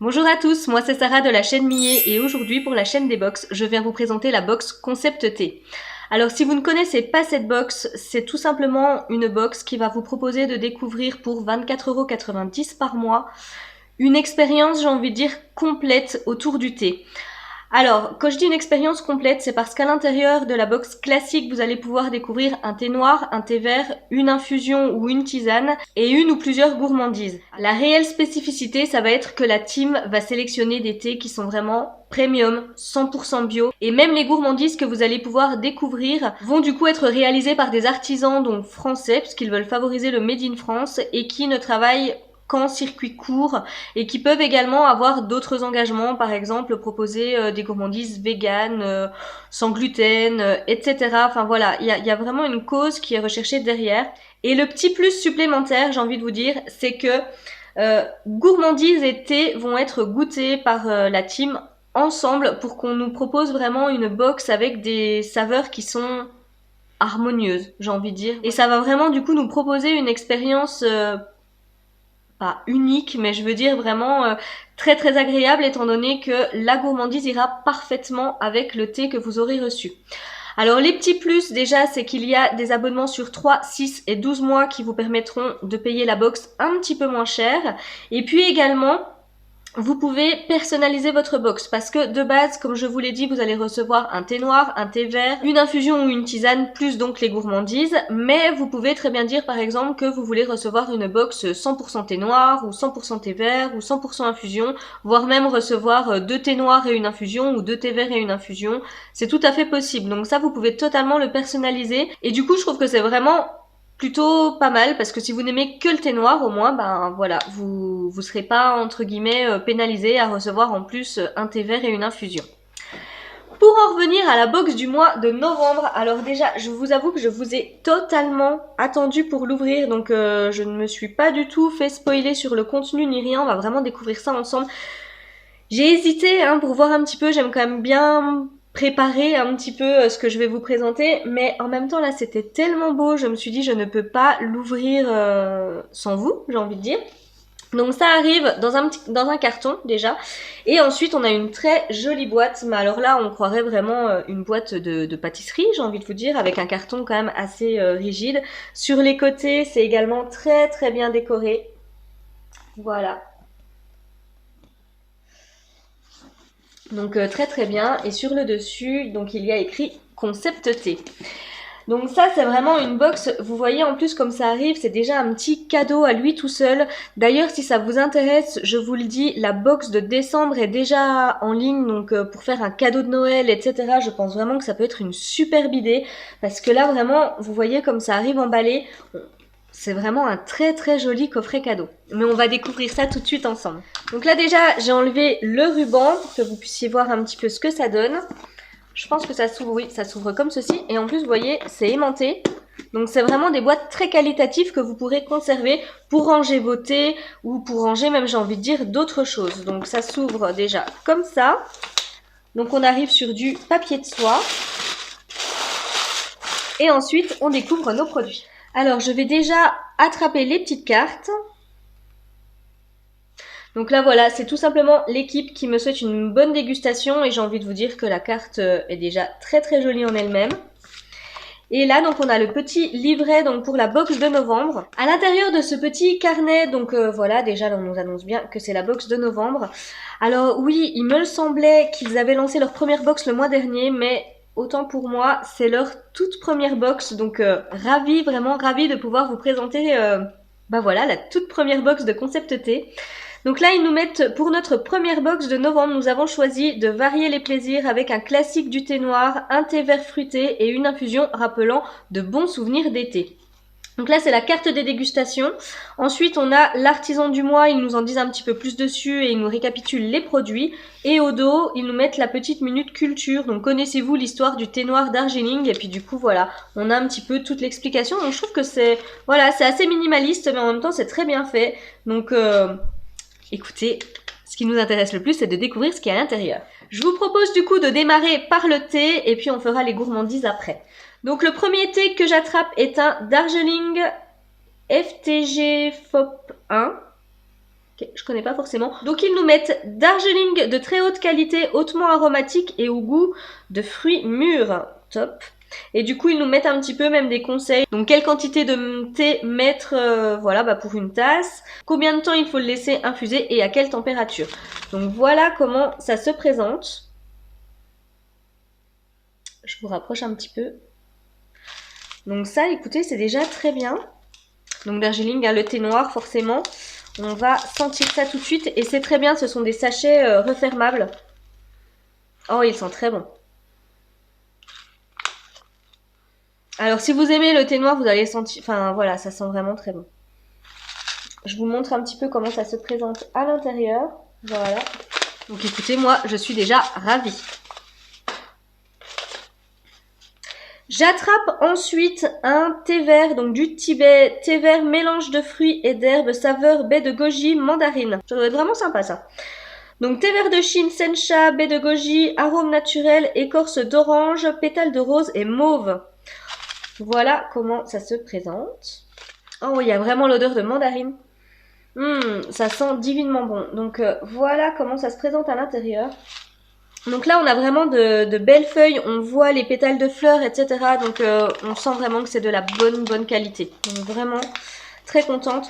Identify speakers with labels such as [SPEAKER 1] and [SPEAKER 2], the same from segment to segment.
[SPEAKER 1] Bonjour à tous, moi c'est Sarah de la chaîne Millet et aujourd'hui pour la chaîne des box, je viens vous présenter la box Concept T. Alors si vous ne connaissez pas cette box, c'est tout simplement une box qui va vous proposer de découvrir pour 24,90 € par mois une expérience, j'ai envie de dire, complète autour du thé. Alors, quand je dis une expérience complète, c'est parce qu'à l'intérieur de la box classique, vous allez pouvoir découvrir un thé noir, un thé vert, une infusion ou une tisane et une ou plusieurs gourmandises. La réelle spécificité, ça va être que la team va sélectionner des thés qui sont vraiment premium, 100% bio, et même les gourmandises que vous allez pouvoir découvrir vont du coup être réalisées par des artisans donc français, puisqu'ils veulent favoriser le Made in France et qui ne travaillent qu'en circuit court et qui peuvent également avoir d'autres engagements, par exemple proposer des gourmandises véganes, sans gluten, etc. Enfin voilà, il y a vraiment une cause qui est recherchée derrière. Et le petit plus supplémentaire, j'ai envie de vous dire, c'est que gourmandises et thé vont être goûtés par la team ensemble pour qu'on nous propose vraiment une box avec des saveurs qui sont harmonieuses, j'ai envie de dire. Et ça va vraiment du coup nous proposer une expérience pas unique, mais je veux dire vraiment très très agréable étant donné que la gourmandise ira parfaitement avec le thé que vous aurez reçu. Alors les petits plus déjà, c'est qu'il y a des abonnements sur 3, 6 et 12 mois qui vous permettront de payer la box un petit peu moins cher. Et puis également, vous pouvez personnaliser votre box parce que de base, comme je vous l'ai dit, vous allez recevoir un thé noir, un thé vert, une infusion ou une tisane, plus donc les gourmandises. Mais vous pouvez très bien dire par exemple que vous voulez recevoir une box 100% thé noir ou 100% thé vert ou 100% infusion, voire même recevoir 2 thés noirs et une infusion ou 2 thés verts et une infusion. C'est tout à fait possible. Donc ça, vous pouvez totalement le personnaliser. Et du coup, je trouve que c'est vraiment plutôt pas mal parce que si vous n'aimez que le thé noir, au moins, ben voilà, vous serez pas entre guillemets pénalisé à recevoir en plus un thé vert et une infusion. Pour en revenir à la box du mois de novembre, alors déjà, je vous avoue que je vous ai totalement attendu pour l'ouvrir, donc je ne me suis pas du tout fait spoiler sur le contenu ni rien, on va vraiment découvrir ça ensemble. J'ai hésité pour voir un petit peu, j'aime quand même bien préparer un petit peu ce que je vais vous présenter, mais en même temps là c'était tellement beau, je me suis dit je ne peux pas l'ouvrir sans vous, j'ai envie de dire. Donc ça arrive dans un carton déjà, et ensuite on a une très jolie boîte, mais alors là on croirait vraiment une boîte de pâtisserie, j'ai envie de vous dire, avec un carton quand même assez rigide. Sur les côtés c'est également très très bien décoré, voilà. Donc très très bien, et sur le dessus, donc il y a écrit Concept T. Donc ça c'est vraiment une box, vous voyez en plus comme ça arrive, c'est déjà un petit cadeau à lui tout seul. D'ailleurs si ça vous intéresse, je vous le dis, la box de décembre est déjà en ligne, donc pour faire un cadeau de Noël, etc. Je pense vraiment que ça peut être une superbe idée, parce que là vraiment, vous voyez comme ça arrive emballé. C'est vraiment un très très joli coffret cadeau. Mais on va découvrir ça tout de suite ensemble. Donc là déjà, j'ai enlevé le ruban pour que vous puissiez voir un petit peu ce que ça donne. Je pense que ça s'ouvre, oui, ça s'ouvre comme ceci. Et en plus, vous voyez, c'est aimanté. Donc c'est vraiment des boîtes très qualitatives que vous pourrez conserver pour ranger vos thés ou pour ranger même, j'ai envie de dire, d'autres choses. Donc ça s'ouvre déjà comme ça. Donc on arrive sur du papier de soie. Et ensuite, on découvre nos produits. Alors, je vais déjà attraper les petites cartes. Donc là, voilà, c'est tout simplement l'équipe qui me souhaite une bonne dégustation et j'ai envie de vous dire que la carte est déjà très très jolie en elle-même. Et là, donc, on a le petit livret donc pour la box de novembre. À l'intérieur de ce petit carnet, donc voilà, déjà, on nous annonce bien que c'est la box de novembre. Alors oui, il me semblait qu'ils avaient lancé leur première box le mois dernier, mais autant pour moi, c'est leur toute première box, donc ravie, vraiment ravie de pouvoir vous présenter bah voilà, la toute première box de Concept T. Donc là, ils nous mettent, pour notre première box de novembre, nous avons choisi de varier les plaisirs avec un classique du thé noir, un thé vert fruité et une infusion rappelant de bons souvenirs d'été. Donc là, c'est la carte des dégustations. Ensuite, on a l'artisan du mois. Ils nous en disent un petit peu plus dessus et ils nous récapitulent les produits. Et au dos, ils nous mettent la petite minute culture. Donc, connaissez-vous l'histoire du thé noir Darjeeling? Et puis, du coup, voilà, on a un petit peu toute l'explication. Donc, je trouve que c'est, voilà, c'est assez minimaliste, mais en même temps, c'est très bien fait. Donc, écoutez, ce qui nous intéresse le plus, c'est de découvrir ce qu'il y a à l'intérieur. Je vous propose du coup de démarrer par le thé et puis on fera les gourmandises après. Donc le premier thé que j'attrape est un Darjeeling FTG FOP 1. Ok, je connais pas forcément. Donc ils nous mettent Darjeeling de très haute qualité, hautement aromatique et au goût de fruits mûrs. Top. Et du coup, ils nous mettent un petit peu même des conseils. Donc, quelle quantité de thé mettre voilà, bah, pour une tasse. Combien de temps il faut le laisser infuser et à quelle température. Donc, voilà comment ça se présente. Je vous rapproche un petit peu. Donc ça, écoutez, c'est déjà très bien. Donc, Darjeeling, hein, le thé noir, forcément. On va sentir ça tout de suite. Et c'est très bien, ce sont des sachets refermables. Oh, ils sont très bons. Alors, si vous aimez le thé noir, vous allez sentir... Enfin, voilà, ça sent vraiment très bon. Je vous montre un petit peu comment ça se présente à l'intérieur. Voilà. Donc, écoutez, moi, je suis déjà ravie. J'attrape ensuite un thé vert, donc du Tibet. Thé vert, mélange de fruits et d'herbes, saveur baie de goji, mandarine. Ça doit être vraiment sympa, ça. Donc, thé vert de Chine, sencha, baie de goji, arôme naturel, écorce d'orange, pétales de rose et mauve. Voilà comment ça se présente. Oh, il y a vraiment l'odeur de mandarine. Ça sent divinement bon. Donc voilà comment ça se présente à l'intérieur. Donc là, on a vraiment de belles feuilles. On voit les pétales de fleurs, etc. Donc on sent vraiment que c'est de la bonne qualité. Donc vraiment très contente.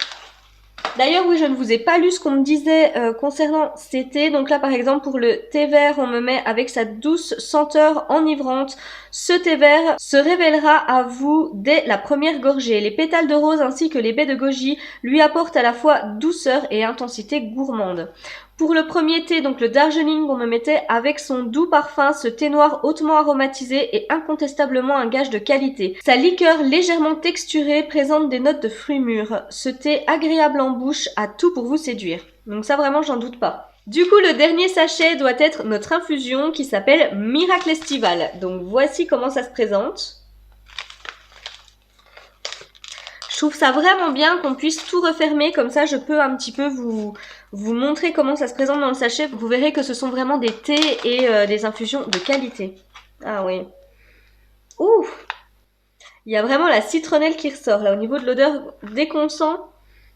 [SPEAKER 1] D'ailleurs, oui, je ne vous ai pas lu ce qu'on me disait concernant ces thés. Donc là, par exemple, pour le thé vert, on me met avec sa douce senteur enivrante. Ce thé vert se révélera à vous dès la première gorgée. Les pétales de rose ainsi que les baies de goji lui apportent à la fois douceur et intensité gourmande. Pour le premier thé, donc le Darjeeling, on me mettait avec son doux parfum, ce thé noir hautement aromatisé et incontestablement un gage de qualité. Sa liqueur légèrement texturée présente des notes de fruits mûrs. Ce thé agréable en bouche a tout pour vous séduire. Donc ça vraiment, j'en doute pas. Du coup, le dernier sachet doit être notre infusion qui s'appelle Miracle Estival. Donc voici comment ça se présente. Je trouve ça vraiment bien qu'on puisse tout refermer, comme ça je peux un petit peu vous montrer comment ça se présente dans le sachet. Vous verrez que ce sont vraiment des thés et des infusions de qualité. Ah oui. Ouh! Il y a vraiment la citronnelle qui ressort là au niveau de l'odeur. Dès qu'on sent,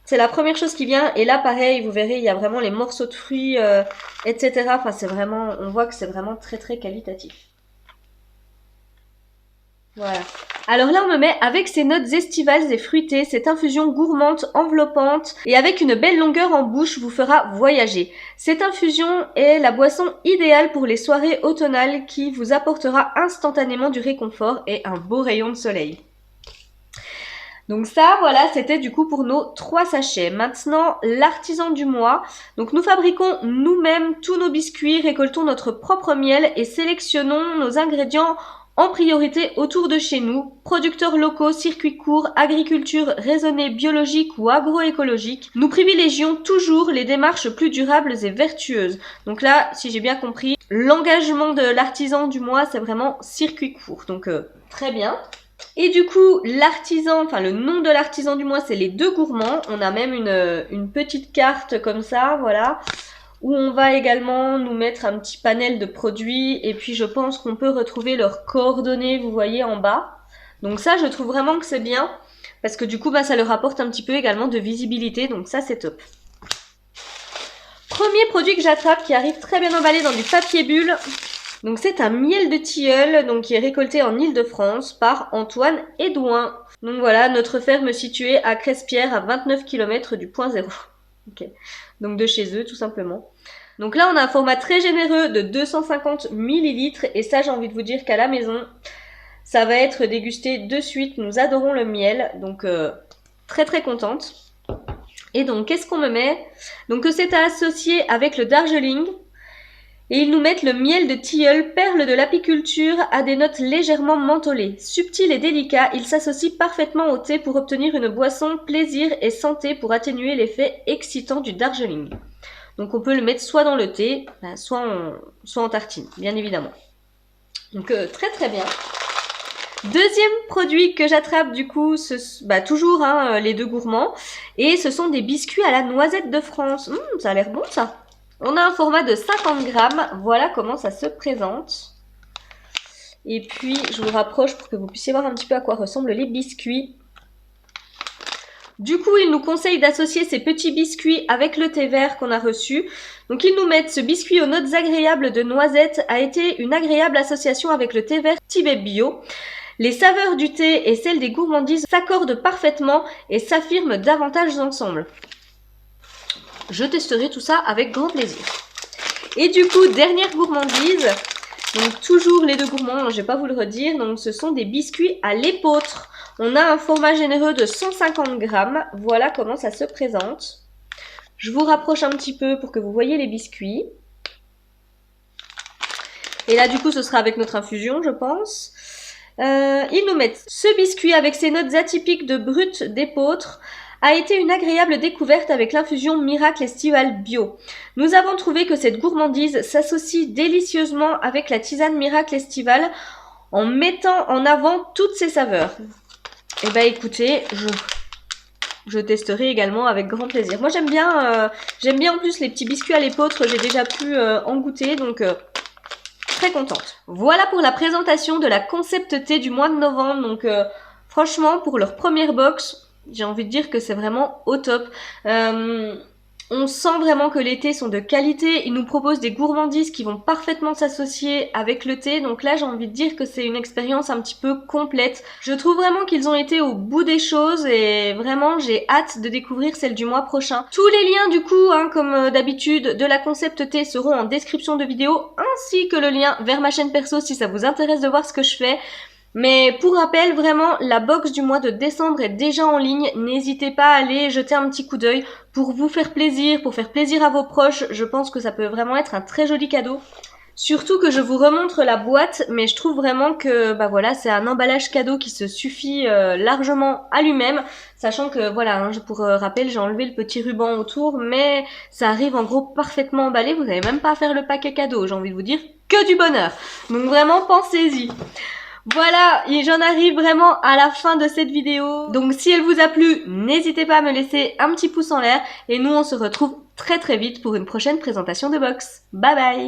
[SPEAKER 1] c'est la première chose qui vient. Et là pareil, vous verrez, il y a vraiment les morceaux de fruits, etc. Enfin c'est vraiment, on voit que c'est vraiment très qualitatif. Voilà. Alors là, on me met avec ces notes estivales et fruitées, cette infusion gourmande, enveloppante et avec une belle longueur en bouche vous fera voyager. Cette infusion est la boisson idéale pour les soirées automnales qui vous apportera instantanément du réconfort et un beau rayon de soleil. Donc ça, voilà, c'était du coup pour nos 3 sachets. Maintenant, l'artisan du mois. Donc nous fabriquons nous-mêmes tous nos biscuits, récoltons notre propre miel et sélectionnons nos ingrédients en priorité autour de chez nous. Producteurs locaux, circuits courts, agriculture raisonnée, biologique ou agroécologique. Nous privilégions toujours les démarches plus durables et vertueuses. Donc là, si j'ai bien compris, l'engagement de l'artisan du mois, c'est vraiment circuit court. Donc très bien. Et du coup, l'artisan, enfin le nom de l'artisan du mois, c'est les 2 gourmands. On a même une petite carte comme ça, voilà, où on va également nous mettre un petit panel de produits. Et puis je pense qu'on peut retrouver leurs coordonnées, vous voyez, en bas. Donc ça, je trouve vraiment que c'est bien, parce que du coup, bah, ça leur apporte un petit peu également de visibilité. Donc ça, c'est top. Premier produit que j'attrape, qui arrive très bien emballé dans du papier bulle. Donc c'est un miel de tilleul donc qui est récolté en Île-de-France par Antoine Edouin. Donc voilà, notre ferme située à Crespierre à 29 km du point zéro. Okay. Donc de chez eux tout simplement. Donc là on a un format très généreux de 250 ml et ça j'ai envie de vous dire qu'à la maison ça va être dégusté de suite. Nous adorons le miel donc très contente. Et donc qu'est-ce qu'on me met? Donc que c'est à associer avec le Darjeeling. Et ils nous mettent le miel de tilleul, perle de l'apiculture, à des notes légèrement mentholées. Subtil et délicat, il s'associe parfaitement au thé pour obtenir une boisson plaisir et santé pour atténuer l'effet excitant du Darjeeling. Donc on peut le mettre soit dans le thé, soit en tartine, bien évidemment. Donc très bien. Deuxième produit que j'attrape du coup, toujours les 2 gourmands. Et ce sont des biscuits à la noisette de France. Ça a l'air bon ça. On a un format de 50 grammes. Voilà comment ça se présente. Et puis, je vous rapproche pour que vous puissiez voir un petit peu à quoi ressemblent les biscuits. Du coup, ils nous conseillent d'associer ces petits biscuits avec le thé vert qu'on a reçu. Donc ils nous mettent ce biscuit aux notes agréables de noisettes a été une agréable association avec le thé vert Tibet Bio. Les saveurs du thé et celles des gourmandises s'accordent parfaitement et s'affirment davantage ensemble. Je testerai tout ça avec grand plaisir. Et du coup, dernière gourmandise, donc toujours les deux gourmands, je vais pas vous le redire, donc ce sont des biscuits à l'épeautre. On a un format généreux de 150 grammes, voilà comment ça se présente. Je vous rapproche un petit peu pour que vous voyez les biscuits. Et là du coup ce sera avec notre infusion je pense. Ils nous mettent ce biscuit avec ses notes atypiques de brut d'épeautre a été une agréable découverte avec l'infusion Miracle Estival Bio. Nous avons trouvé que cette gourmandise s'associe délicieusement avec la tisane Miracle Estival en mettant en avant toutes ses saveurs. Et bah écoutez, je testerai également avec grand plaisir. Moi j'aime bien en plus les petits biscuits à l'épeautre, j'ai déjà pu en goûter donc très contente. Voilà pour la présentation de la concept thé du mois de novembre. Donc franchement pour leur première box, j'ai envie de dire que c'est vraiment au top. On sent vraiment que les thés sont de qualité, ils nous proposent des gourmandises qui vont parfaitement s'associer avec le thé, donc là j'ai envie de dire que c'est une expérience un petit peu complète. Je trouve vraiment qu'ils ont été au bout des choses et vraiment j'ai hâte de découvrir celle du mois prochain. Tous les liens du coup, comme d'habitude, de la concept thé seront en description de vidéo, ainsi que le lien vers ma chaîne perso si ça vous intéresse de voir ce que je fais. Mais pour rappel, vraiment, la box du mois de décembre est déjà en ligne. N'hésitez pas à aller jeter un petit coup d'œil pour vous faire plaisir, pour faire plaisir à vos proches. Je pense que ça peut vraiment être un très joli cadeau. Surtout que je vous remontre la boîte, mais je trouve vraiment que bah voilà, c'est un emballage cadeau qui se suffit largement à lui-même. Sachant que voilà, pour rappel, j'ai enlevé le petit ruban autour, mais ça arrive en gros parfaitement emballé. Vous n'avez même pas à faire le paquet cadeau, j'ai envie de vous dire que du bonheur. Donc vraiment, pensez-y. Voilà, et j'en arrive vraiment à la fin de cette vidéo. Donc si elle vous a plu, n'hésitez pas à me laisser un petit pouce en l'air. Et nous, on se retrouve très vite pour une prochaine présentation de box. Bye bye!